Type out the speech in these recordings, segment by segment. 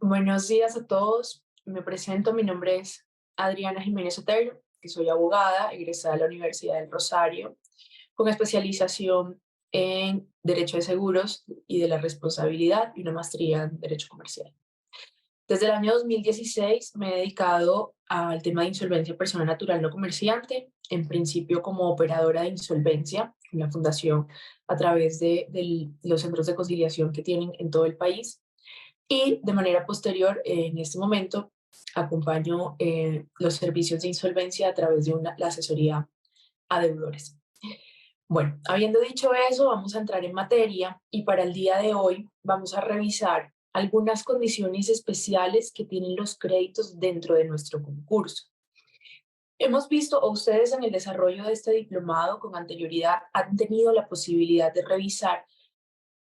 Buenos días a todos. Me presento, mi nombre es Adriana Jiménez Otero, que soy abogada, egresada de la Universidad del Rosario, con especialización en Derecho de Seguros y de la Responsabilidad y una maestría en Derecho Comercial. Desde el año 2016 me he dedicado al tema de insolvencia personal natural no comerciante, en principio como operadora de insolvencia en la fundación a través de los centros de conciliación que tienen en todo el país y de manera posterior, en este momento, acompaño los servicios de insolvencia a través de la asesoría a deudores. Bueno, habiendo dicho eso, vamos a entrar en materia y para el día de hoy vamos a revisar algunas condiciones especiales que tienen los créditos dentro de nuestro concurso. Hemos visto, o ustedes en el desarrollo de este diplomado con anterioridad han tenido la posibilidad de revisar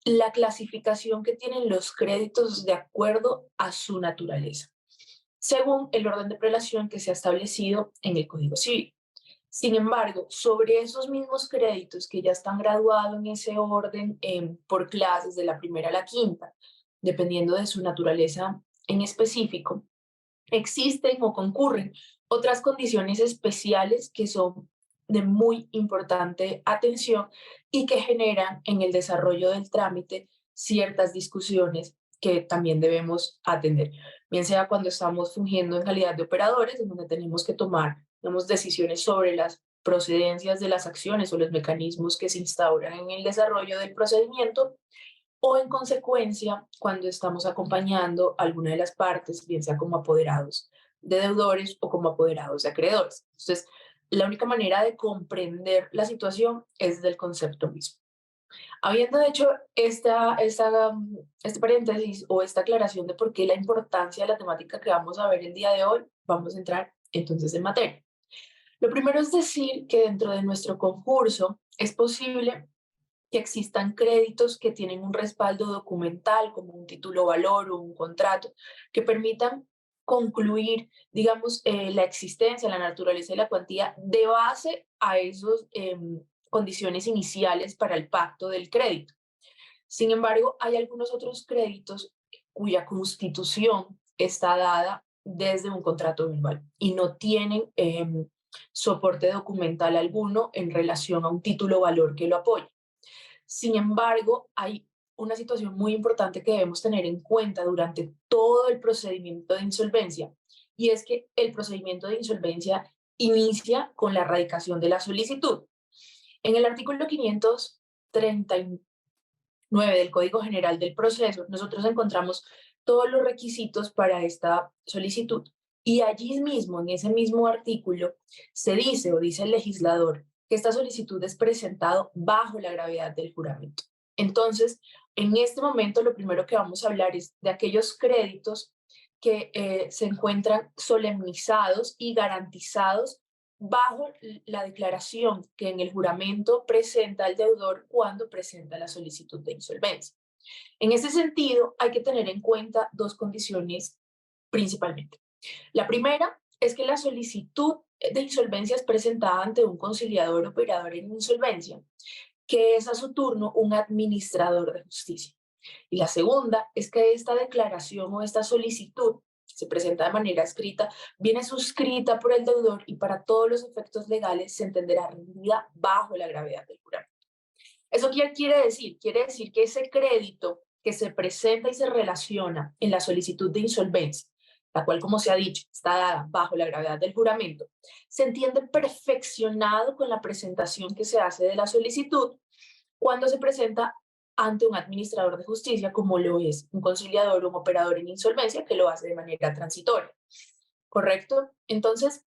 la clasificación que tienen los créditos de acuerdo a su naturaleza, según el orden de prelación que se ha establecido en el Código Civil. Sin embargo, sobre esos mismos créditos que ya están graduados en ese orden por clases de la primera a la quinta, dependiendo de su naturaleza en específico, existen o concurren otras condiciones especiales que son de muy importante atención y que generan en el desarrollo del trámite ciertas discusiones que también debemos atender, bien sea cuando estamos fungiendo en calidad de operadores, en donde tenemos que tomar, digamos, decisiones sobre las procedencias de las acciones o los mecanismos que se instauran en el desarrollo del procedimiento, o en consecuencia cuando estamos acompañando a alguna de las partes, bien sea como apoderados de deudores o como apoderados de acreedores. Entonces, la única manera de comprender la situación es del concepto mismo. Habiendo hecho este paréntesis o esta aclaración de por qué la importancia de la temática que vamos a ver el día de hoy, vamos a entrar entonces en materia. Lo primero es decir que dentro de nuestro concurso es posible que existan créditos que tienen un respaldo documental, como un título valor o un contrato, que permitan concluir, digamos, la existencia, la naturaleza y la cuantía de base a esas condiciones iniciales para el pacto del crédito. Sin embargo, hay algunos otros créditos cuya constitución está dada desde un contrato verbal y no tienen soporte documental alguno en relación a un título valor que lo apoye. Sin embargo, hay una situación muy importante que debemos tener en cuenta durante todo el procedimiento de insolvencia, y es que el procedimiento de insolvencia inicia con la erradicación de la solicitud. En el artículo 539 del Código General del Proceso, nosotros encontramos todos los requisitos para esta solicitud, y allí mismo, en ese mismo artículo, se dice o dice el legislador que esta solicitud es presentado bajo la gravedad del juramento. Entonces, en este momento lo primero que vamos a hablar es de aquellos créditos que se encuentran solemnizados y garantizados bajo la declaración que en el juramento presenta el deudor cuando presenta la solicitud de insolvencia. En ese sentido, hay que tener en cuenta dos condiciones principalmente. La primera es que la solicitud de insolvencia es presentada ante un conciliador operador en insolvencia, que es a su turno un administrador de justicia. Y la segunda es que esta declaración o esta solicitud se presenta de manera escrita, viene suscrita por el deudor y para todos los efectos legales se entenderá rendida bajo la gravedad del juramento. ¿Eso qué quiere decir? Quiere decir que ese crédito que se presenta y se relaciona en la solicitud de insolvencia, la cual, como se ha dicho, está dada bajo la gravedad del juramento, se entiende perfeccionado con la presentación que se hace de la solicitud cuando se presenta ante un administrador de justicia, como lo es un conciliador o un operador en insolvencia, que lo hace de manera transitoria. ¿Correcto? Entonces,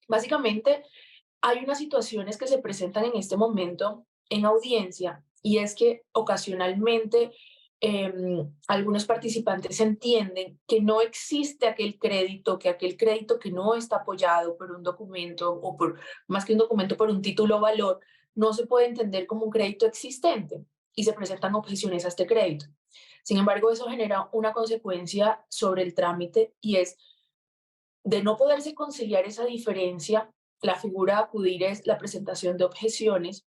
básicamente, hay unas situaciones que se presentan en este momento en audiencia y es que ocasionalmente algunos participantes entienden que no existe aquel crédito que no está apoyado por un documento o por, más que un documento, por un título o valor, no se puede entender como un crédito existente y se presentan objeciones a este crédito. Sin embargo, eso genera una consecuencia sobre el trámite y es de no poderse conciliar esa diferencia. La figura a acudir es la presentación de objeciones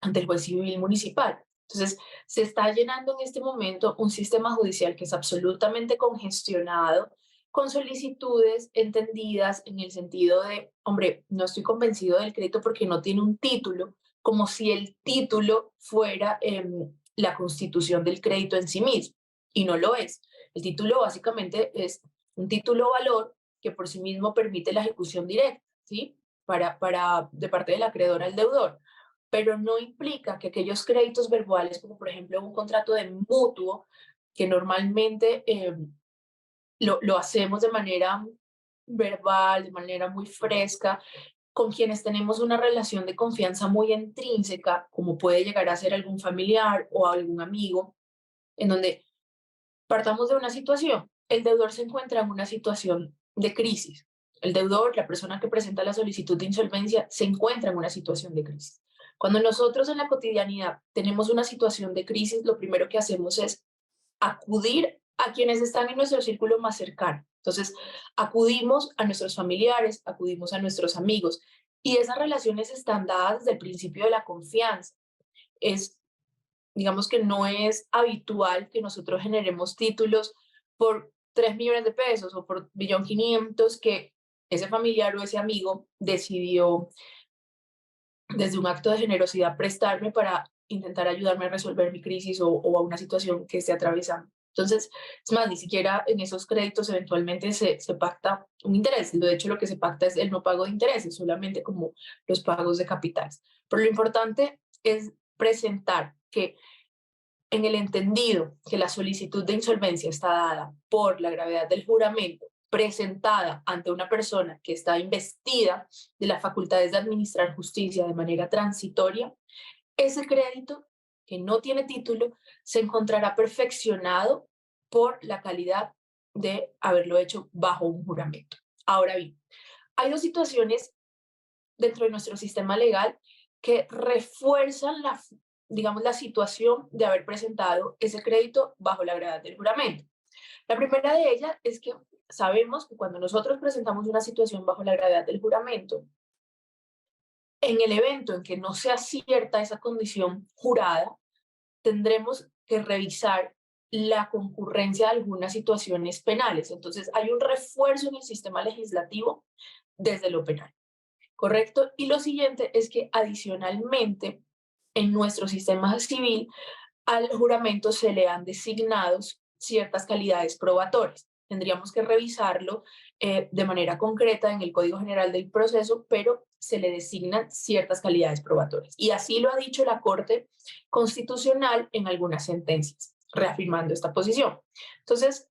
ante el juez civil municipal. Entonces, se está llenando en este momento un sistema judicial que es absolutamente congestionado, con solicitudes entendidas en el sentido de, hombre, no estoy convencido del crédito porque no tiene un título, como si el título fuera la constitución del crédito en sí mismo, y no lo es. El título básicamente es un título valor que por sí mismo permite la ejecución directa, ¿sí? De parte del acreedor al deudor, pero no implica que aquellos créditos verbales, como por ejemplo un contrato de mutuo, que normalmente lo hacemos de manera verbal, de manera muy fresca, con quienes tenemos una relación de confianza muy intrínseca, como puede llegar a ser algún familiar o algún amigo, en donde partamos de una situación. El deudor se encuentra en una situación de crisis. El deudor, la persona que presenta la solicitud de insolvencia, se encuentra en una situación de crisis. Cuando nosotros en la cotidianidad tenemos una situación de crisis, lo primero que hacemos es acudir a quienes están en nuestro círculo más cercano. Entonces, acudimos a nuestros familiares, acudimos a nuestros amigos, y esas relaciones están dadas desde el principio de la confianza. Es Digamos que no es habitual que nosotros generemos títulos por 3 millones de pesos o por 1.500.000 que ese familiar o ese amigo decidió desde un acto de generosidad prestarme para intentar ayudarme a resolver mi crisis o a una situación que esté atravesando. Entonces, es más, ni siquiera en esos créditos eventualmente se pacta un interés. De hecho, lo que se pacta es el no pago de intereses, solamente como los pagos de capitales. Pero lo importante es presentar que en el entendido que la solicitud de insolvencia está dada por la gravedad del juramento presentada ante una persona que está investida de las facultades de administrar justicia de manera transitoria, ese crédito que no tiene título se encontrará perfeccionado por la calidad de haberlo hecho bajo un juramento. Ahora bien, hay dos situaciones dentro de nuestro sistema legal que refuerzan digamos, la situación de haber presentado ese crédito bajo la gravedad del juramento. La primera de ellas es que sabemos que cuando nosotros presentamos una situación bajo la gravedad del juramento, en el evento en que no se acierta esa condición jurada, tendremos que revisar la concurrencia de algunas situaciones penales. Entonces, hay un refuerzo en el sistema legislativo desde lo penal. ¿Correcto? Y lo siguiente es que adicionalmente en nuestro sistema civil al juramento se le han designado ciertas calidades probatorias. Tendríamos que revisarlo de manera concreta en el Código General del Proceso, pero se le designan ciertas calidades probatorias. Y así lo ha dicho la Corte Constitucional en algunas sentencias, reafirmando esta posición. Entonces,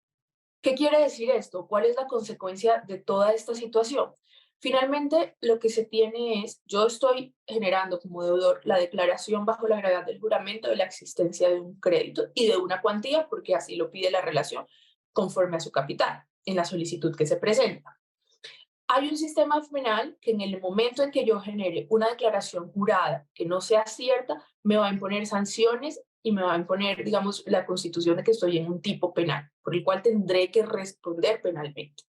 ¿qué quiere decir esto? ¿Cuál es la consecuencia de toda esta situación? Finalmente, lo que se tiene es, yo estoy generando como deudor la declaración bajo la gravedad del juramento de la existencia de un crédito y de una cuantía, porque así lo pide la relación, conforme a su capital, en la solicitud que se presenta. Hay un sistema penal que en el momento en que yo genere una declaración jurada que no sea cierta, me va a imponer sanciones y me va a imponer, digamos, la constitución de que estoy en un tipo penal, por el cual tendré que responder penalmente.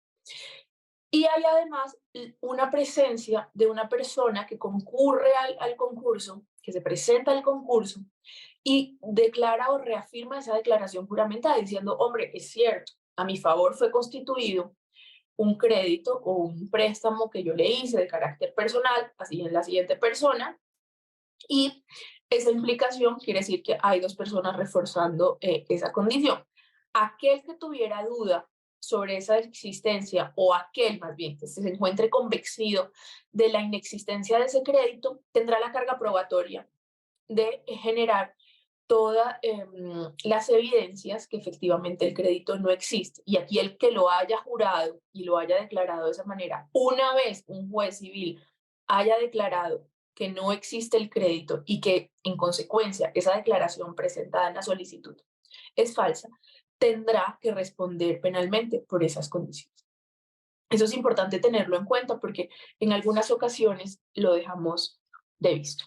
Y hay además una presencia de una persona que concurre al concurso, que se presenta al concurso y declara o reafirma esa declaración juramentada diciendo, hombre, es cierto, a mi favor fue constituido un crédito o un préstamo que yo le hice de carácter personal, así en la siguiente persona, y esa implicación quiere decir que hay dos personas reforzando esa condición. Aquel que tuviera duda sobre esa existencia o aquel más bien que se encuentre convencido de la inexistencia de ese crédito tendrá la carga probatoria de generar todas las evidencias que efectivamente el crédito no existe. Y aquí el que lo haya jurado y lo haya declarado de esa manera, una vez un juez civil haya declarado que no existe el crédito y que en consecuencia esa declaración presentada en la solicitud es falsa, tendrá que responder penalmente por esas condiciones. Eso es importante tenerlo en cuenta porque en algunas ocasiones lo dejamos de visto.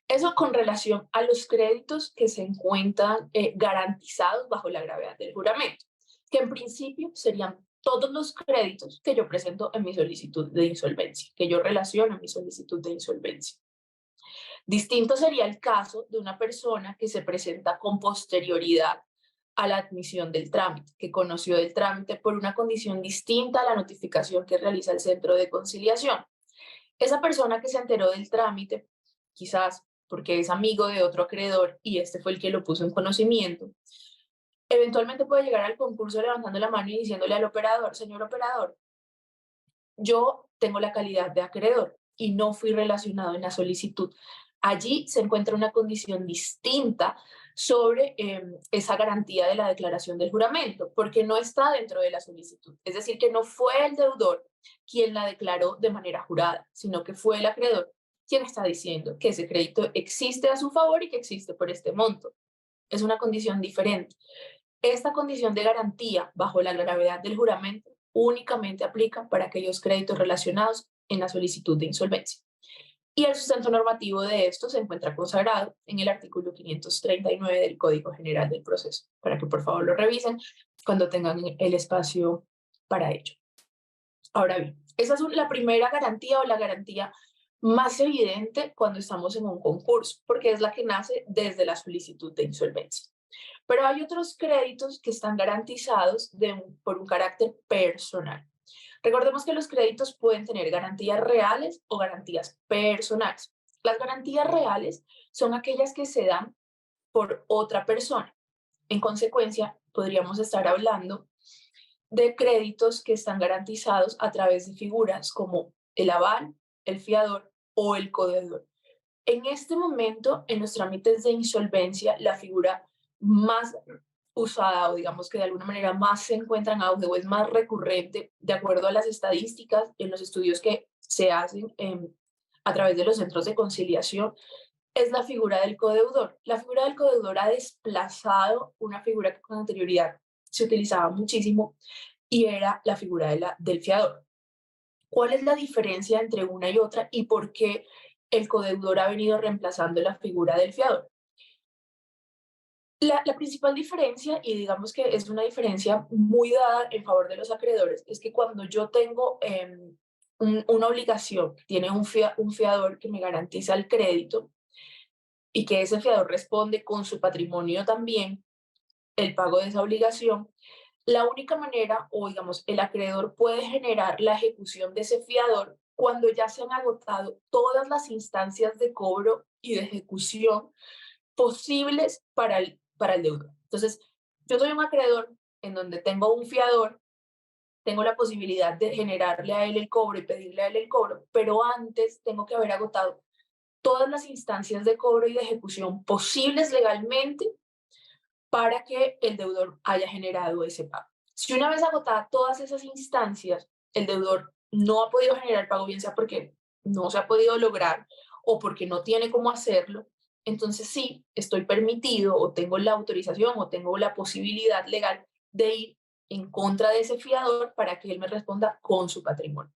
Eso con relación a los créditos que se encuentran garantizados bajo la gravedad del juramento, que en principio serían todos los créditos que yo presento en mi solicitud de insolvencia, que yo relaciono en mi solicitud de insolvencia. Distinto sería el caso de una persona que se presenta con posterioridad a la admisión del trámite, que conoció del trámite por una condición distinta a la notificación que realiza el centro de conciliación. Esa persona que se enteró del trámite, quizás porque es amigo de otro acreedor y este fue el que lo puso en conocimiento, eventualmente puede llegar al concurso levantando la mano y diciéndole al operador: señor operador, yo tengo la calidad de acreedor y no fui relacionado en la solicitud. Allí se encuentra una condición distinta sobre esa garantía de la declaración del juramento, porque no está dentro de la solicitud. Es decir, que no fue el deudor quien la declaró de manera jurada, sino que fue el acreedor quien está diciendo que ese crédito existe a su favor y que existe por este monto. Es una condición diferente. Esta condición de garantía bajo la gravedad del juramento únicamente aplica para aquellos créditos relacionados en la solicitud de insolvencia. Y el sustento normativo de esto se encuentra consagrado en el artículo 539 del Código General del Proceso, para que por favor lo revisen cuando tengan el espacio para ello. Ahora bien, esa es la primera garantía o la garantía más evidente cuando estamos en un concurso, porque es la que nace desde la solicitud de insolvencia. Pero hay otros créditos que están garantizados por un carácter personal. Recordemos que los créditos pueden tener garantías reales o garantías personales. Las garantías reales son aquellas que se dan por otra persona. En consecuencia, podríamos estar hablando de créditos que están garantizados a través de figuras como el aval, el fiador o el codeudor. En este momento, en los trámites de insolvencia, la figura más usada o digamos que de alguna manera más se encuentra en auge o es más recurrente de acuerdo a las estadísticas en los estudios que se hacen a través de los centros de conciliación, es la figura del codeudor. La figura del codeudor ha desplazado una figura que con anterioridad se utilizaba muchísimo y era la figura del fiador. ¿Cuál es la diferencia entre una y otra y por qué el codeudor ha venido reemplazando la figura del fiador? La principal diferencia, y digamos que es una diferencia muy dada en favor de los acreedores, es que cuando yo tengo una obligación, tiene un fiador que me garantiza el crédito y que ese fiador responde con su patrimonio también el pago de esa obligación, la única manera, o digamos, el acreedor puede generar la ejecución de ese fiador cuando ya se han agotado todas las instancias de cobro y de ejecución posibles para el deudor. Entonces, yo soy un acreedor en donde tengo un fiador, tengo la posibilidad de generarle a él el cobro y pedirle a él el cobro, pero antes tengo que haber agotado todas las instancias de cobro y de ejecución posibles legalmente para que el deudor haya generado ese pago. Si una vez agotadas todas esas instancias, el deudor no ha podido generar pago, bien sea porque no se ha podido lograr o porque no tiene cómo hacerlo, entonces sí, estoy permitido o tengo la autorización o tengo la posibilidad legal de ir en contra de ese fiador para que él me responda con su patrimonio.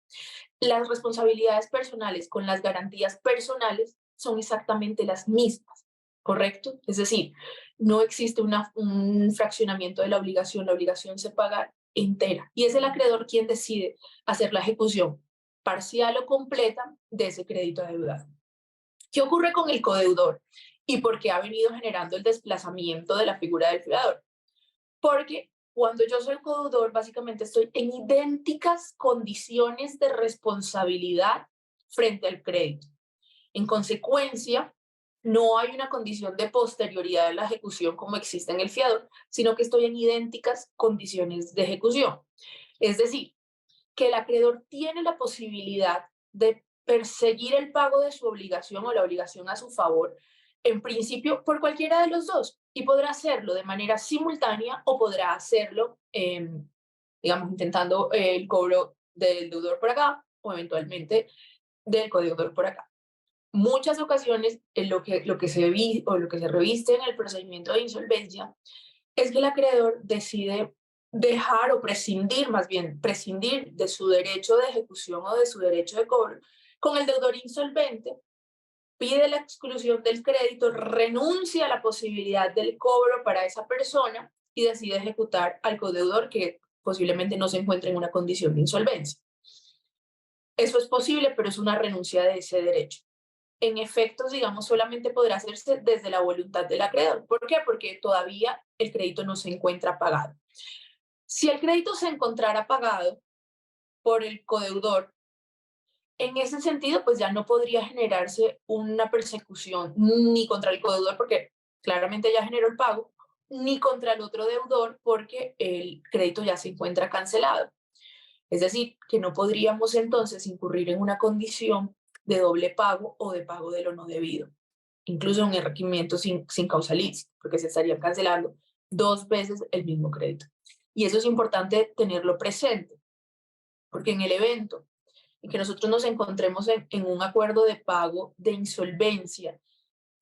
Las responsabilidades personales con las garantías personales son exactamente las mismas, ¿correcto? Es decir, no existe un fraccionamiento de la obligación se paga entera y es el acreedor quien decide hacer la ejecución parcial o completa de ese crédito adeudado. ¿Qué ocurre con el codeudor y por qué ha venido generando el desplazamiento de la figura del fiador? Porque cuando yo soy codeudor, básicamente estoy en idénticas condiciones de responsabilidad frente al crédito. En consecuencia, no hay una condición de posterioridad de la ejecución como existe en el fiador, sino que estoy en idénticas condiciones de ejecución. Es decir, que el acreedor tiene la posibilidad de perseguir el pago de su obligación o la obligación a su favor, en principio por cualquiera de los dos, y podrá hacerlo de manera simultánea o podrá hacerlo, digamos, intentando el cobro del deudor por acá o eventualmente del codeudor por acá. Muchas ocasiones lo que se reviste en el procedimiento de insolvencia es que el acreedor decide dejar o prescindir, más bien prescindir de su derecho de ejecución o de su derecho de cobro con el deudor insolvente, pide la exclusión del crédito, renuncia a la posibilidad del cobro para esa persona y decide ejecutar al codeudor que posiblemente no se encuentre en una condición de insolvencia. Eso es posible, pero es una renuncia de ese derecho. en efectos, digamos, solamente podrá hacerse desde la voluntad del acreedor. ¿Por qué? Porque todavía el crédito no se encuentra pagado. Si el crédito se encontrara pagado por el codeudor, en ese sentido, pues ya no podría generarse una persecución ni contra el codeudor, porque claramente ya generó el pago, ni contra el otro deudor, porque el crédito ya se encuentra cancelado. Es decir, que no podríamos entonces incurrir en una condición de doble pago o de pago de lo no debido, incluso en el requerimiento sin causa lícita, porque se estaría cancelando dos veces el mismo crédito. Y eso es importante tenerlo presente, porque en el evento en que nosotros nos encontremos en un acuerdo de pago de insolvencia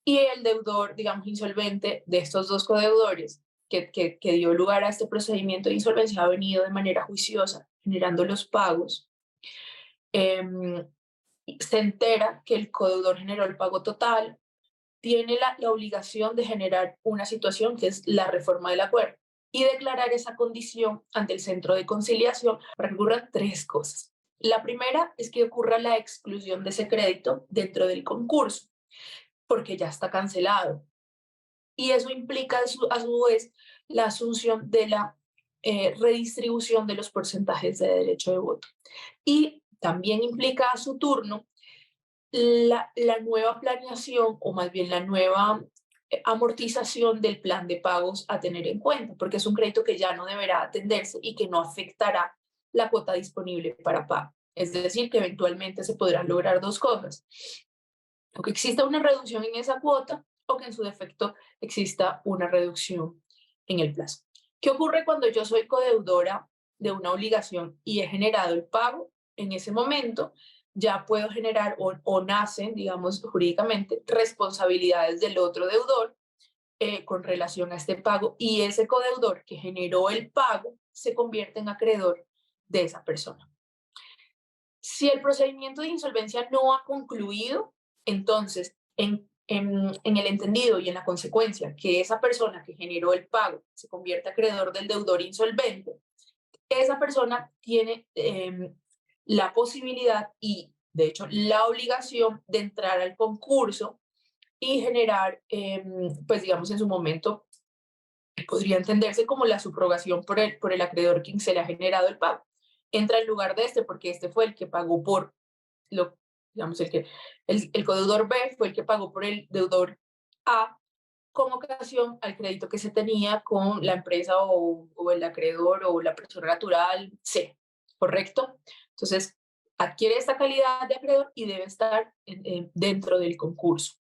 y el deudor, digamos, insolvente de estos dos codeudores que dio lugar a este procedimiento de insolvencia ha venido de manera juiciosa generando los pagos, eh, se entera que el codeudor generó el pago total, tiene la obligación de generar una situación que es la reforma del acuerdo y declarar esa condición ante el centro de conciliación para que ocurran tres cosas. La primera es que ocurra la exclusión de ese crédito dentro del concurso, porque ya está cancelado. Y eso implica a su vez la asunción de la redistribución de los porcentajes de derecho de voto. Y también implica a su turno la nueva planeación o más bien la nueva amortización del plan de pagos a tener en cuenta, porque es un crédito que ya no deberá atenderse y que no afectará la cuota disponible para pago. Es decir, que eventualmente se podrán lograr dos cosas, o que exista una reducción en esa cuota o que en su defecto exista una reducción en el plazo. ¿Qué ocurre cuando yo soy codeudora de una obligación y he generado el pago? En ese momento ya puedo generar o nacen, digamos, jurídicamente, responsabilidades del otro deudor con relación a este pago y ese codeudor que generó el pago se convierte en acreedor de esa persona. Si el procedimiento de insolvencia no ha concluido, entonces en el entendido y en la consecuencia que esa persona que generó el pago se convierte acreedor del deudor insolvente, esa persona tiene la posibilidad y, de hecho, la obligación de entrar al concurso y generar, pues digamos, en su momento, podría entenderse como la subrogación por el acreedor quien se le ha generado el pago. Entra en lugar de este porque este fue el que pagó por lo, digamos, el codeudor B fue el que pagó por el deudor A con ocasión al crédito que se tenía con la empresa o el acreedor o la persona natural C, ¿correcto? Entonces, adquiere esta calidad de acreedor y debe estar dentro del concurso.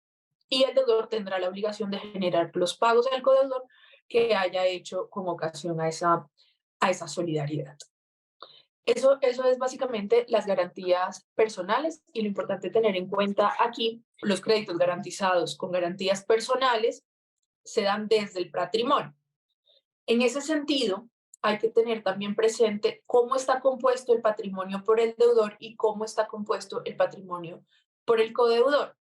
Y el deudor tendrá la obligación de generar los pagos al codeudor que haya hecho con ocasión a esa solidaridad. Eso es básicamente las garantías personales y lo importante tener en cuenta aquí, los créditos garantizados con garantías personales se dan desde el patrimonio. En ese sentido, hay que tener también presente cómo está compuesto el patrimonio por el deudor y cómo está compuesto el patrimonio por el codeudor.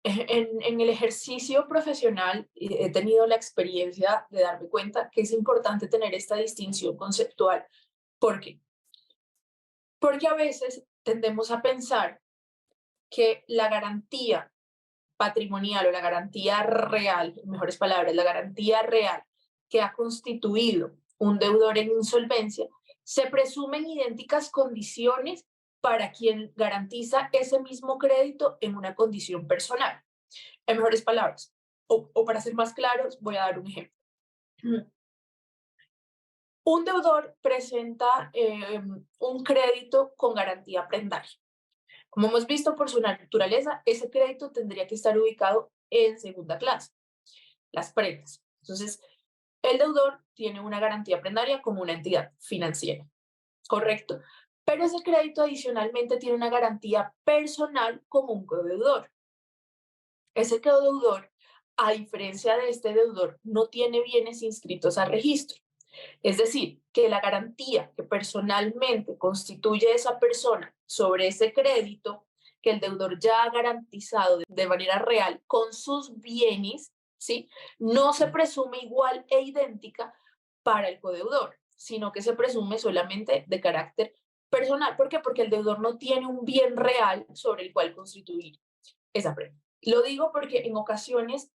En el ejercicio profesional he tenido la experiencia de darme cuenta que es importante tener esta distinción conceptual. ¿Por qué? Porque a veces tendemos a pensar que la garantía patrimonial o la garantía real, en mejores palabras, la garantía real que ha constituido un deudor en insolvencia, se presumen idénticas condiciones para quien garantiza ese mismo crédito en una condición personal. En mejores palabras, o para ser más claros, voy a dar un ejemplo. Un deudor presenta un crédito con garantía prendaria. Como hemos visto por su naturaleza, ese crédito tendría que estar ubicado en segunda clase, las prendas. Entonces, el deudor tiene una garantía prendaria como una entidad financiera, ¿correcto? Pero ese crédito adicionalmente tiene una garantía personal como un codeudor. Ese codeudor, a diferencia de este deudor, no tiene bienes inscritos a registro. Es decir, que la garantía que personalmente constituye esa persona sobre ese crédito que el deudor ya ha garantizado de manera real con sus bienes, ¿sí? No se presume igual e idéntica para el codeudor, sino que se presume solamente de carácter personal. ¿Por qué? Porque el deudor no tiene un bien real sobre el cual constituir esa prenda. Lo digo porque en ocasiones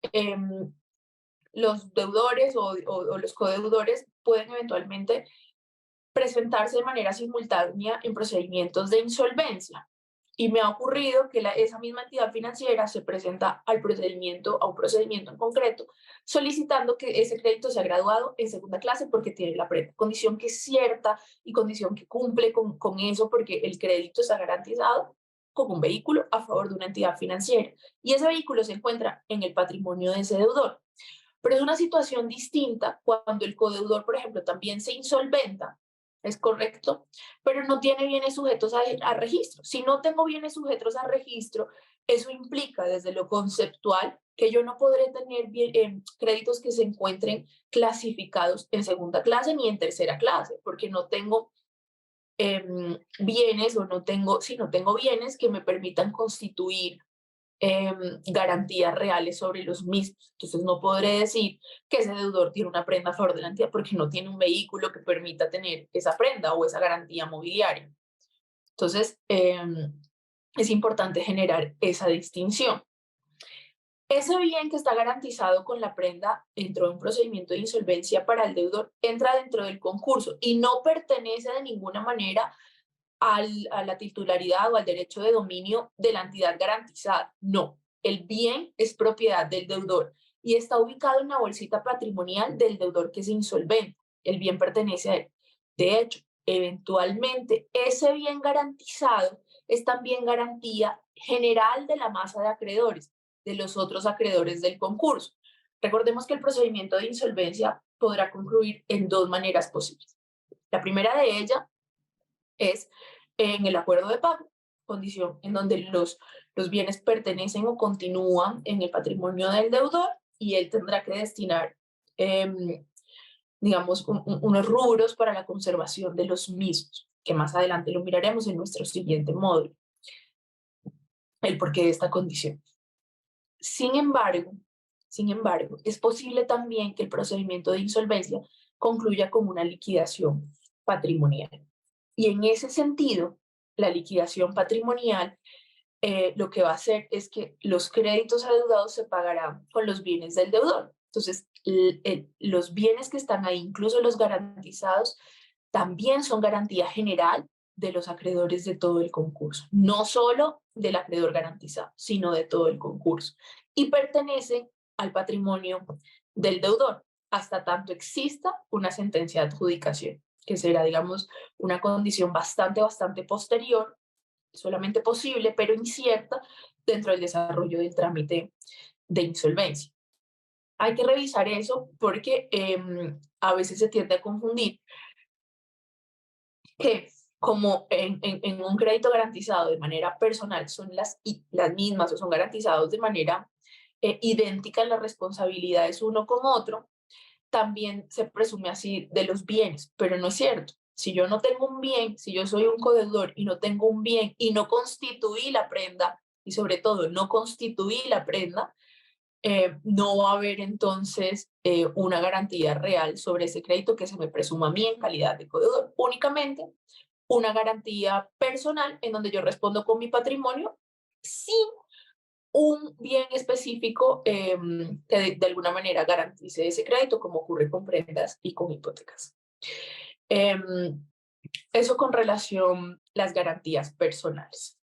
los deudores o los codeudores pueden eventualmente presentarse de manera simultánea en procedimientos de insolvencia. Y me ha ocurrido que esa misma entidad financiera se presenta a un procedimiento en concreto, solicitando que ese crédito sea graduado en segunda clase porque tiene la condición que es cierta y condición que cumple con eso porque el crédito está garantizado con un vehículo a favor de una entidad financiera. Y ese vehículo se encuentra en el patrimonio de ese deudor. Pero es una situación distinta cuando el codeudor, por ejemplo, también se insolventa, es correcto, pero no tiene bienes sujetos a registro. Si no tengo bienes sujetos a registro, eso implica desde lo conceptual que yo no podré tener créditos que se encuentren clasificados en segunda clase ni en tercera clase, porque no tengo bienes o no tengo, si no tengo bienes que me permitan constituir garantías reales sobre los mismos. Entonces no podré decir que ese deudor tiene una prenda a favor de la entidad porque no tiene un vehículo que permita tener esa prenda o esa garantía mobiliaria. Entonces es importante generar esa distinción. Ese bien que está garantizado con la prenda dentro de un procedimiento de insolvencia para el deudor entra dentro del concurso y no pertenece de ninguna manera a la titularidad o al derecho de dominio de la entidad garantizada. No, el bien es propiedad del deudor y está ubicado en la bolsita patrimonial del deudor que es insolvente. El bien pertenece a él. De hecho, eventualmente ese bien garantizado es también garantía general de la masa de acreedores, de los otros acreedores del concurso. Recordemos que el procedimiento de insolvencia podrá concluir en dos maneras posibles. La primera de ellas es en el acuerdo de pago, condición en donde los bienes pertenecen o continúan en el patrimonio del deudor y él tendrá que destinar, digamos, unos rubros para la conservación de los mismos, que más adelante lo miraremos en nuestro siguiente módulo, el porqué de esta condición. Sin embargo, es posible también que el procedimiento de insolvencia concluya con una liquidación patrimonial. Y en ese sentido, la liquidación patrimonial lo que va a hacer es que los créditos adeudados se pagarán con los bienes del deudor. Entonces, los bienes que están ahí, incluso los garantizados, también son garantía general de los acreedores de todo el concurso, no solo del acreedor garantizado, sino de todo el concurso. Y pertenecen al patrimonio del deudor, hasta tanto exista una sentencia de adjudicación, que será, digamos, una condición bastante posterior, solamente posible, pero incierta dentro del desarrollo del trámite de insolvencia. Hay que revisar eso porque a veces se tiende a confundir que como en un crédito garantizado de manera personal son las mismas o son garantizados de manera idéntica en las responsabilidades uno con otro, también se presume así de los bienes, pero no es cierto. Si yo no tengo un bien, si yo soy un codeudor y no tengo un bien y no constituí la prenda, y sobre todo no constituí la prenda, no va a haber entonces una garantía real sobre ese crédito que se me presuma a mí en calidad de codeudor. Únicamente una garantía personal en donde yo respondo con mi patrimonio sin un bien específico que de alguna manera garantice ese crédito, como ocurre con prendas y con hipotecas. Eso con relación a las garantías personales.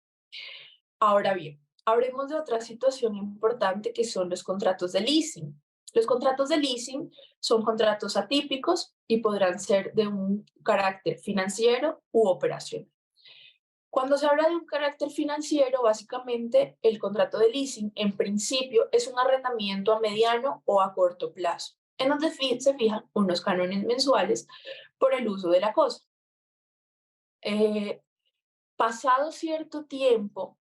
Ahora bien, hablemos de otra situación importante que son los contratos de leasing. Los contratos de leasing son contratos atípicos y podrán ser de un carácter financiero u operacional. Cuando se habla de un carácter financiero, básicamente el contrato de leasing en principio es un arrendamiento a mediano o a corto plazo, en donde se fijan unos cánones mensuales por el uso de la cosa. Pasado cierto tiempo,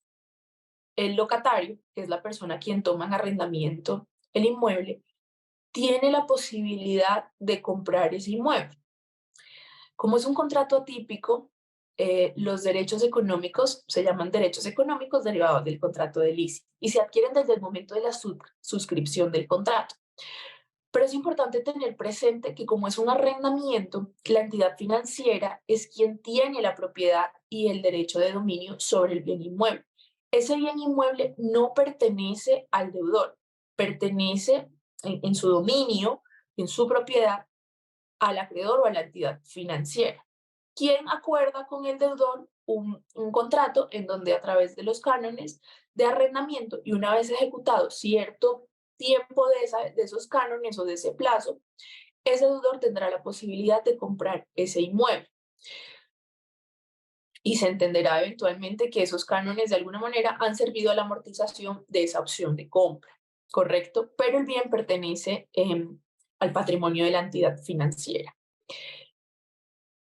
el locatario, que es la persona quien toma en arrendamiento el inmueble, tiene la posibilidad de comprar ese inmueble. Como es un contrato atípico, los derechos económicos se llaman derechos económicos derivados del contrato de leasing y se adquieren desde el momento de la suscripción del contrato. Pero es importante tener presente que como es un arrendamiento, la entidad financiera es quien tiene la propiedad y el derecho de dominio sobre el bien inmueble. ese bien inmueble no pertenece al deudor, pertenece en su dominio, en su propiedad, al acreedor o a la entidad financiera, quien acuerda con el deudor un contrato en donde a través de los cánones de arrendamiento y una vez ejecutado cierto tiempo de esos cánones o de ese plazo, ese deudor tendrá la posibilidad de comprar ese inmueble y se entenderá eventualmente que esos cánones de alguna manera han servido a la amortización de esa opción de compra, ¿correcto? Pero el bien pertenece al patrimonio de la entidad financiera.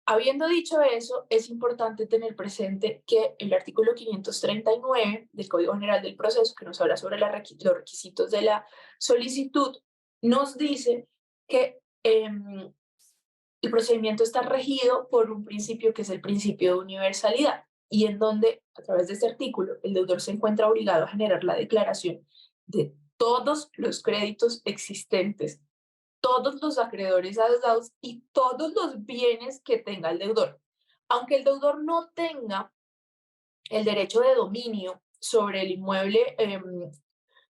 Habiendo dicho eso, es importante tener presente que el artículo 539 del Código General del Proceso, que nos habla sobre los requisitos de la solicitud, nos dice que el procedimiento está regido por un principio que es el principio de universalidad y en donde, a través de este artículo, el deudor se encuentra obligado a generar la declaración de todos los créditos existentes, todos los acreedores adeudados y todos los bienes que tenga el deudor. Aunque el deudor no tenga el derecho de dominio sobre el inmueble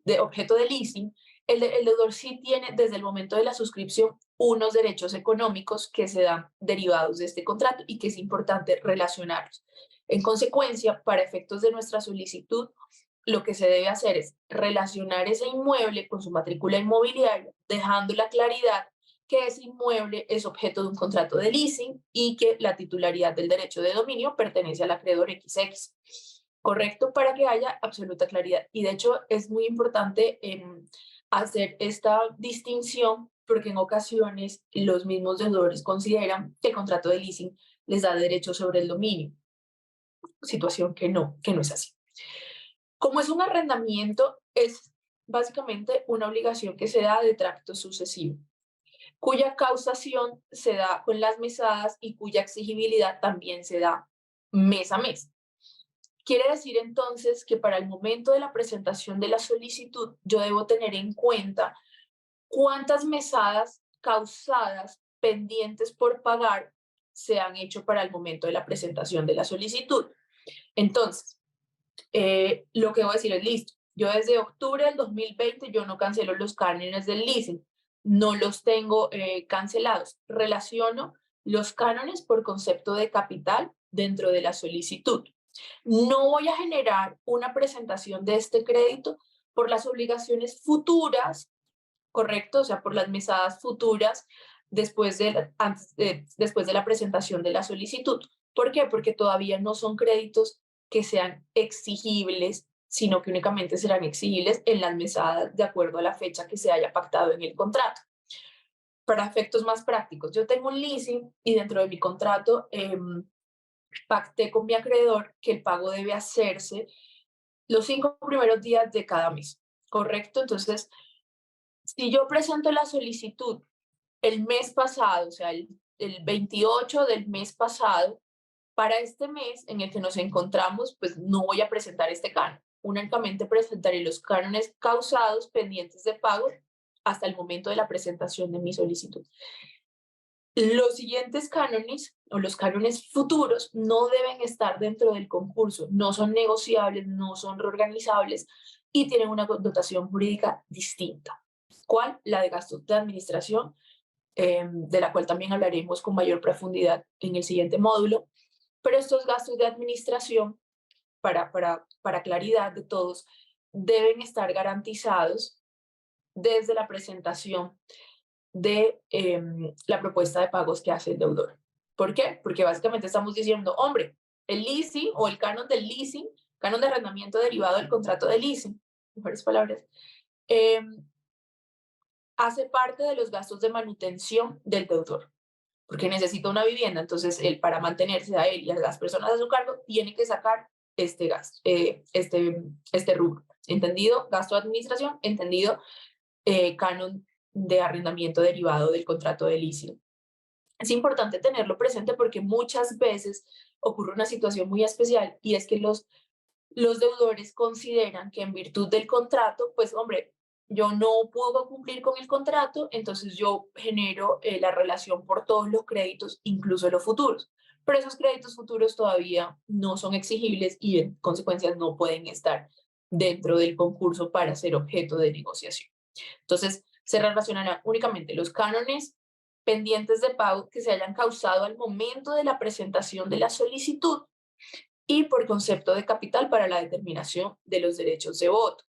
de objeto de leasing, el deudor sí tiene desde el momento de la suscripción unos derechos económicos que se dan derivados de este contrato y que es importante relacionarlos. En consecuencia, para efectos de nuestra solicitud, lo que se debe hacer es relacionar ese inmueble con su matrícula inmobiliaria, dejando la claridad que ese inmueble es objeto de un contrato de leasing y que la titularidad del derecho de dominio pertenece al acreedor XX. ¿Correcto? Para que haya absoluta claridad. Y de hecho es muy importante hacer esta distinción porque en ocasiones los mismos deudores consideran que el contrato de leasing les da derecho sobre el dominio, situación que no es así. Como es un arrendamiento, es básicamente una obligación que se da de tracto sucesivo, cuya causación se da con las mesadas y cuya exigibilidad también se da mes a mes. Quiere decir entonces que para el momento de la presentación de la solicitud yo debo tener en cuenta cuántas mesadas causadas pendientes por pagar se han hecho para el momento de la presentación de la solicitud. Entonces, lo que voy a decir es listo. Yo desde octubre del 2020 yo no cancelo los cánones del leasing, no los tengo cancelados. Relaciono los cánones por concepto de capital dentro de la solicitud. No voy a generar una presentación de este crédito por las obligaciones futuras, ¿correcto? O sea, por las mesadas futuras después de la presentación de la solicitud. ¿Por qué? Porque todavía no son créditos que sean exigibles, sino que únicamente serán exigibles en las mesadas de acuerdo a la fecha que se haya pactado en el contrato. Para efectos más prácticos, yo tengo un leasing y dentro de mi contrato pacté con mi acreedor que el pago debe hacerse los 5 primeros días de cada mes, ¿correcto? Entonces, si yo presento la solicitud el mes pasado, o sea, el 28 del mes pasado, para este mes en el que nos encontramos, pues no voy a presentar este canon. Únicamente presentaré los cánones causados pendientes de pago hasta el momento de la presentación de mi solicitud. Los siguientes cánones o los cánones futuros no deben estar dentro del concurso, no son negociables, no son reorganizables y tienen una dotación jurídica distinta. ¿Cuál? La de gastos de administración, de la cual también hablaremos con mayor profundidad en el siguiente módulo. Pero estos gastos de administración, para claridad de todos, deben estar garantizados desde la presentación de la propuesta de pagos que hace el deudor. ¿Por qué? Porque básicamente estamos diciendo, hombre, el leasing o el canon del leasing, canon de arrendamiento derivado del contrato de leasing, mejores palabras, hace parte de los gastos de manutención del deudor, porque necesita una vivienda, entonces él para mantenerse a él y a las personas a su cargo tiene que sacar este gasto, este rubro. ¿Entendido? Gasto de administración, entendido canon de arrendamiento derivado del contrato de leasing. Es importante tenerlo presente porque muchas veces ocurre una situación muy especial y es que los deudores consideran que en virtud del contrato, pues hombre, yo no puedo cumplir con el contrato, entonces yo genero la relación por todos los créditos, incluso los futuros. pero esos créditos futuros todavía no son exigibles y en consecuencia no pueden estar dentro del concurso para ser objeto de negociación. Entonces, se relacionarán únicamente los cánones pendientes de pago que se hayan causado al momento de la presentación de la solicitud y por concepto de capital para la determinación de los derechos de voto.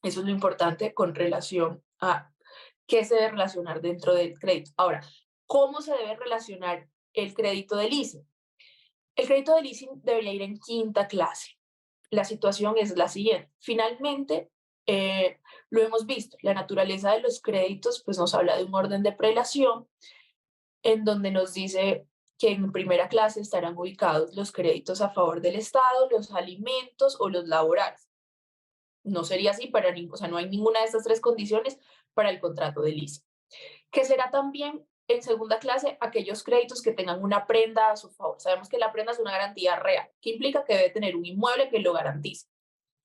Eso es lo importante con relación a qué se debe relacionar dentro del crédito. Ahora, ¿cómo se debe relacionar el crédito de leasing? El crédito de leasing debería ir en quinta clase. La situación es la siguiente. Finalmente, lo hemos visto, la naturaleza de los créditos pues nos habla de un orden de prelación en donde nos dice que en primera clase estarán ubicados los créditos a favor del Estado, los alimentos o los laborales. No sería así para ningún, o sea, no hay ninguna de estas tres condiciones para el contrato de leasing. Que será también en segunda clase aquellos créditos que tengan una prenda a su favor. Sabemos que la prenda es una garantía real, que implica que debe tener un inmueble que lo garantice.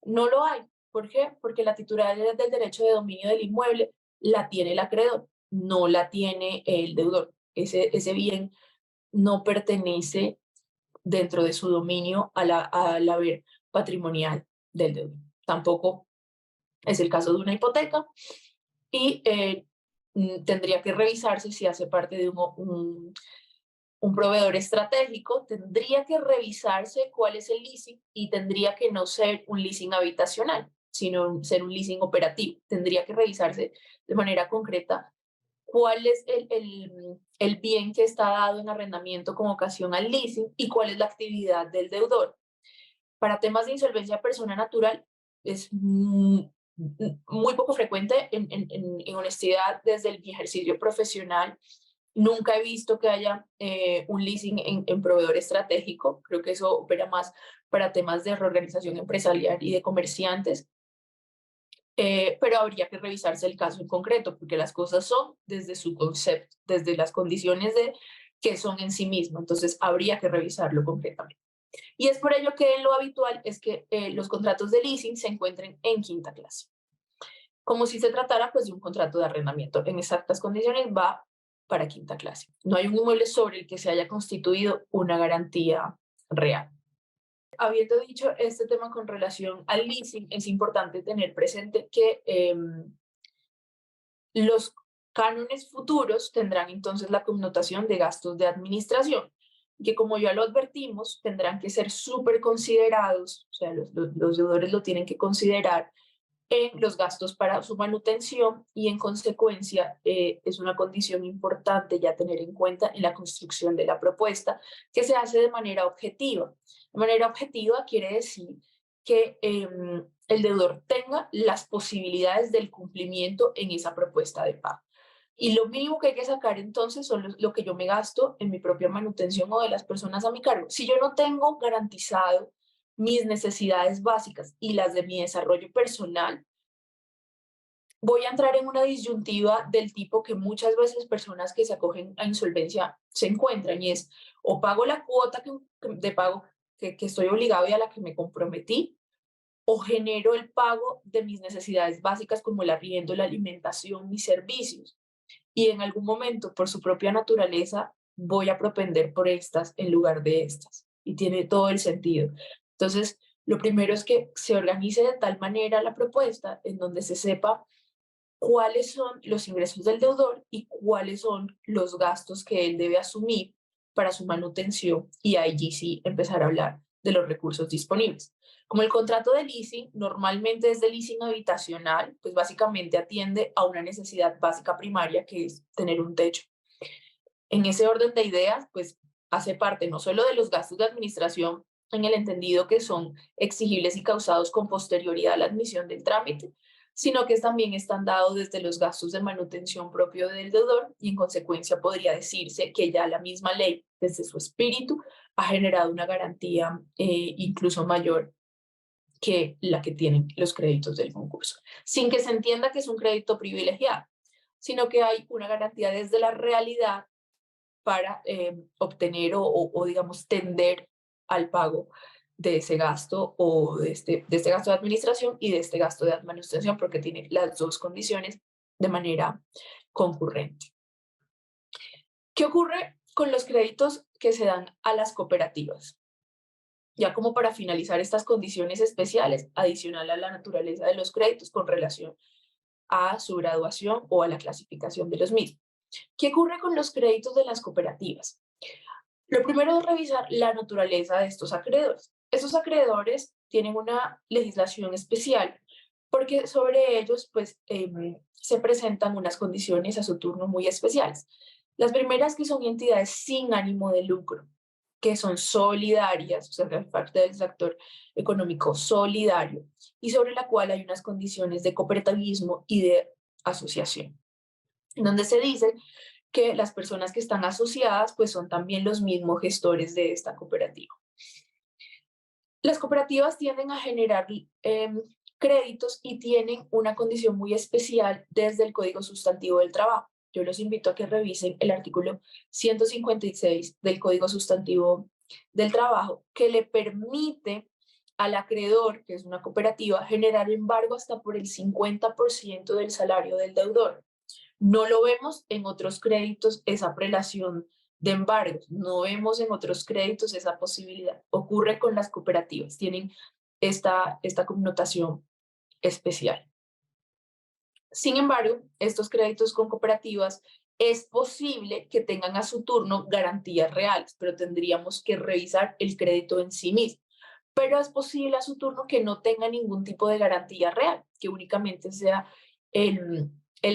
No lo hay. ¿Por qué? Porque la titularidad del derecho de dominio del inmueble la tiene el acreedor, no la tiene el deudor. Ese bien no pertenece dentro de su dominio al haber patrimonial del deudor. Tampoco es el caso de una hipoteca y tendría que revisarse si hace parte de un proveedor estratégico, tendría que revisarse cuál es el leasing y tendría que no ser un leasing habitacional, sino ser un leasing operativo. Tendría que revisarse de manera concreta cuál es el bien que está dado en arrendamiento con ocasión al leasing y cuál es la actividad del deudor. Para temas de insolvencia de persona natural es muy poco frecuente en honestidad desde mi ejercicio profesional. Nunca he visto que haya un leasing en proveedor estratégico. Creo que eso opera más para temas de reorganización empresarial y de comerciantes. Pero habría que revisarse el caso en concreto, porque las cosas son desde su concepto, desde las condiciones de que son en sí mismas. Entonces, habría que revisarlo concretamente. Y es por ello que lo habitual es que los contratos de leasing se encuentren en quinta clase, como si se tratara pues de un contrato de arrendamiento. En exactas condiciones va para quinta clase. No hay un inmueble sobre el que se haya constituido una garantía real. Habiendo dicho este tema con relación al leasing, es importante tener presente que los cánones futuros tendrán entonces la connotación de gastos de administración, que como ya lo advertimos, tendrán que ser súper considerados, o sea, los deudores lo tienen que considerar en los gastos para su manutención y en consecuencia es una condición importante ya tener en cuenta en la construcción de la propuesta que se hace de manera objetiva. De manera objetiva quiere decir que el deudor tenga las posibilidades del cumplimiento en esa propuesta de pago. Y lo mínimo que hay que sacar entonces son lo que yo me gasto en mi propia manutención o de las personas a mi cargo. Si yo no tengo garantizado mis necesidades básicas y las de mi desarrollo personal, voy a entrar en una disyuntiva del tipo que muchas veces personas que se acogen a insolvencia se encuentran y es o pago la cuota de pago que estoy obligado y a la que me comprometí o genero el pago de mis necesidades básicas como el arriendo, la alimentación, mis servicios. Y en algún momento, por su propia naturaleza, voy a propender por estas en lugar de estas. Y tiene todo el sentido. Entonces, lo primero es que se organice de tal manera la propuesta en donde se sepa cuáles son los ingresos del deudor y cuáles son los gastos que él debe asumir para su manutención y allí sí empezar a hablar de los recursos disponibles. Como el contrato de leasing normalmente es de leasing habitacional, pues básicamente atiende a una necesidad básica primaria que es tener un techo. En ese orden de ideas, pues hace parte no solo de los gastos de administración en el entendido que son exigibles y causados con posterioridad a la admisión del trámite, sino que también están dados desde los gastos de manutención propio del deudor y en consecuencia podría decirse que ya la misma ley, desde su espíritu, ha generado una garantía incluso mayor que la que tienen los créditos del concurso, sin que se entienda que es un crédito privilegiado, sino que hay una garantía desde la realidad para obtener digamos, tender al pago de ese gasto o de este gasto de administración y de este gasto de administración, porque tiene las dos condiciones de manera concurrente. ¿Qué ocurre con los créditos que se dan a las cooperativas. Ya como para finalizar estas condiciones especiales, adicional a la naturaleza de los créditos con relación a su graduación o a la clasificación de los mismos. ¿Qué ocurre con los créditos de las cooperativas? Lo primero es revisar la naturaleza de estos acreedores. Estos acreedores tienen una legislación especial porque sobre ellos se presentan unas condiciones a su turno muy especiales. Las primeras que son entidades sin ánimo de lucro, que son solidarias, o sea, que parte del sector económico solidario, y sobre la cual hay unas condiciones de cooperativismo y de asociación, donde se dice que las personas que están asociadas pues son también los mismos gestores de esta cooperativa. Las cooperativas tienden a generar créditos y tienen una condición muy especial desde el Código Sustantivo del Trabajo. Yo los invito a que revisen el artículo 156 del Código Sustantivo del Trabajo, que le permite al acreedor, que es una cooperativa, generar embargo hasta por el 50% del salario del deudor. No lo vemos en otros créditos esa prelación de embargos, no vemos en otros créditos esa posibilidad. Ocurre con las cooperativas, tienen esta connotación especial. Sin embargo, estos créditos con cooperativas es posible que tengan a su turno garantías reales, pero tendríamos que revisar el crédito en sí mismo. Pero es posible a su turno que no tenga ningún tipo de garantía real, que únicamente sea el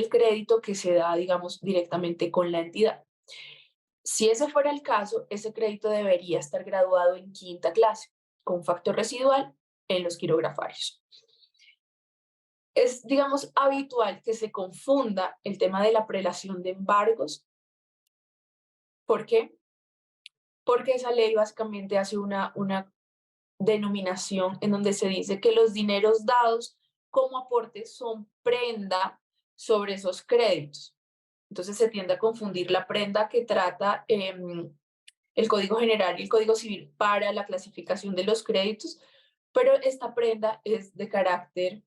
crédito que se da, digamos, directamente con la entidad. Si ese fuera el caso, ese crédito debería estar graduado en quinta clase, con un factor residual en los quirografarios. Es, digamos, habitual que se confunda el tema de la prelación de embargos. ¿Por qué? Porque esa ley básicamente hace una denominación en donde se dice que los dineros dados como aportes son prenda sobre esos créditos. Entonces se tiende a confundir la prenda que trata el Código General y el Código Civil para la clasificación de los créditos, pero esta prenda es de carácter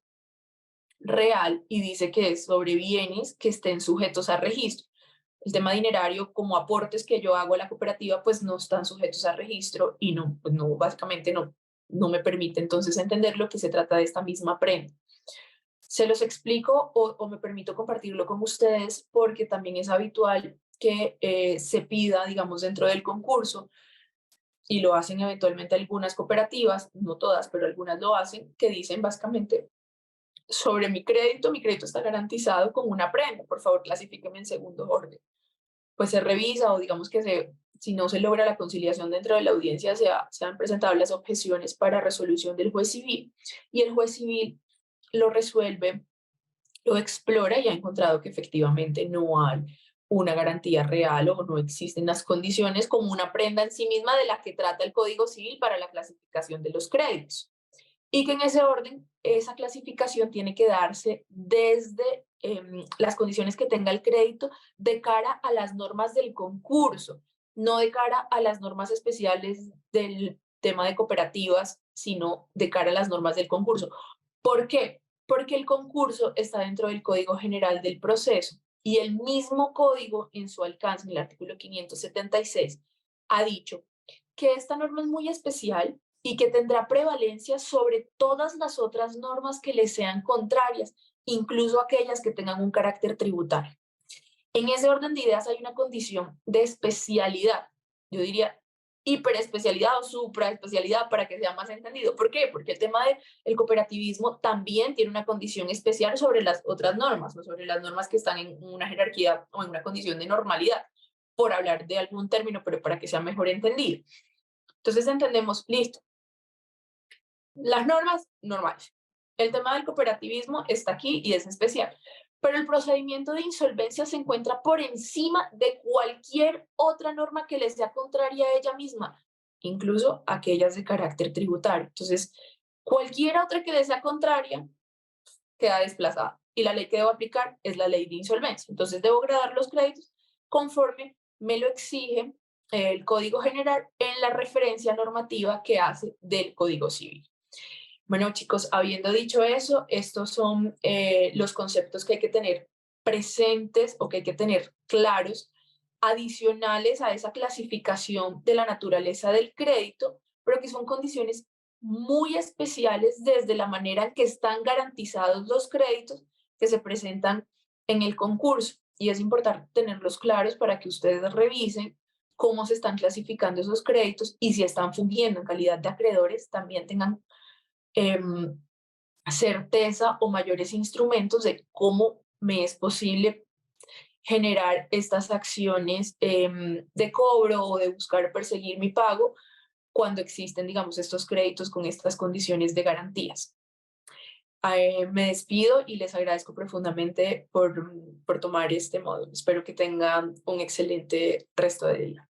real y dice que es sobre bienes que estén sujetos a registro. El tema dinerario, como aportes que yo hago a la cooperativa, pues no están sujetos a registro y no, pues no, básicamente no me permite entonces entender lo que se trata de esta misma prenda. Se los explico o me permito compartirlo con ustedes porque también es habitual que se pida, digamos, dentro del concurso, y lo hacen eventualmente algunas cooperativas, no todas, pero algunas lo hacen, que dicen básicamente sobre mi crédito está garantizado con una prenda, por favor clasifíqueme en segundo orden. Pues se revisa o digamos que si no se logra la conciliación dentro de la audiencia, se han presentado las objeciones para resolución del juez civil y el juez civil lo resuelve, lo explora y ha encontrado que efectivamente no hay una garantía real o no existen las condiciones como una prenda en sí misma de la que trata el Código Civil para la clasificación de los créditos. Y que en ese orden, esa clasificación tiene que darse desde las condiciones que tenga el crédito de cara a las normas del concurso, no de cara a las normas especiales del tema de cooperativas, sino de cara a las normas del concurso. ¿Por qué? Porque el concurso está dentro del Código General del Proceso y el mismo código en su alcance, en el artículo 576, ha dicho que esta norma es muy especial y que tendrá prevalencia sobre todas las otras normas que le sean contrarias, incluso aquellas que tengan un carácter tributario. En ese orden de ideas hay una condición de especialidad, yo diría hiperespecialidad o supraespecialidad para que sea más entendido. ¿Por qué? Porque el tema del cooperativismo también tiene una condición especial sobre las otras normas, no sobre las normas que están en una jerarquía o en una condición de normalidad, por hablar de algún término, pero para que sea mejor entendido. Entonces entendemos, listo, las normas normales. El tema del cooperativismo está aquí y es especial, pero el procedimiento de insolvencia se encuentra por encima de cualquier otra norma que le sea contraria a ella misma, incluso aquellas de carácter tributario. Entonces, cualquier otra que le sea contraria queda desplazada y la ley que debo aplicar es la ley de insolvencia. Entonces, debo gradar los créditos conforme me lo exige el Código General en la referencia normativa que hace del Código Civil. Bueno, chicos, habiendo dicho eso, estos son los conceptos que hay que tener presentes o que hay que tener claros adicionales a esa clasificación de la naturaleza del crédito, pero que son condiciones muy especiales desde la manera en que están garantizados los créditos que se presentan en el concurso. Y es importante tenerlos claros para que ustedes revisen cómo se están clasificando esos créditos y si están fungiendo en calidad de acreedores, también tengan em, certeza o mayores instrumentos de cómo me es posible generar estas acciones de cobro o de buscar perseguir mi pago cuando existen, digamos, estos créditos con estas condiciones de garantías. Me despido y les agradezco profundamente por tomar este módulo. Espero que tengan un excelente resto de día.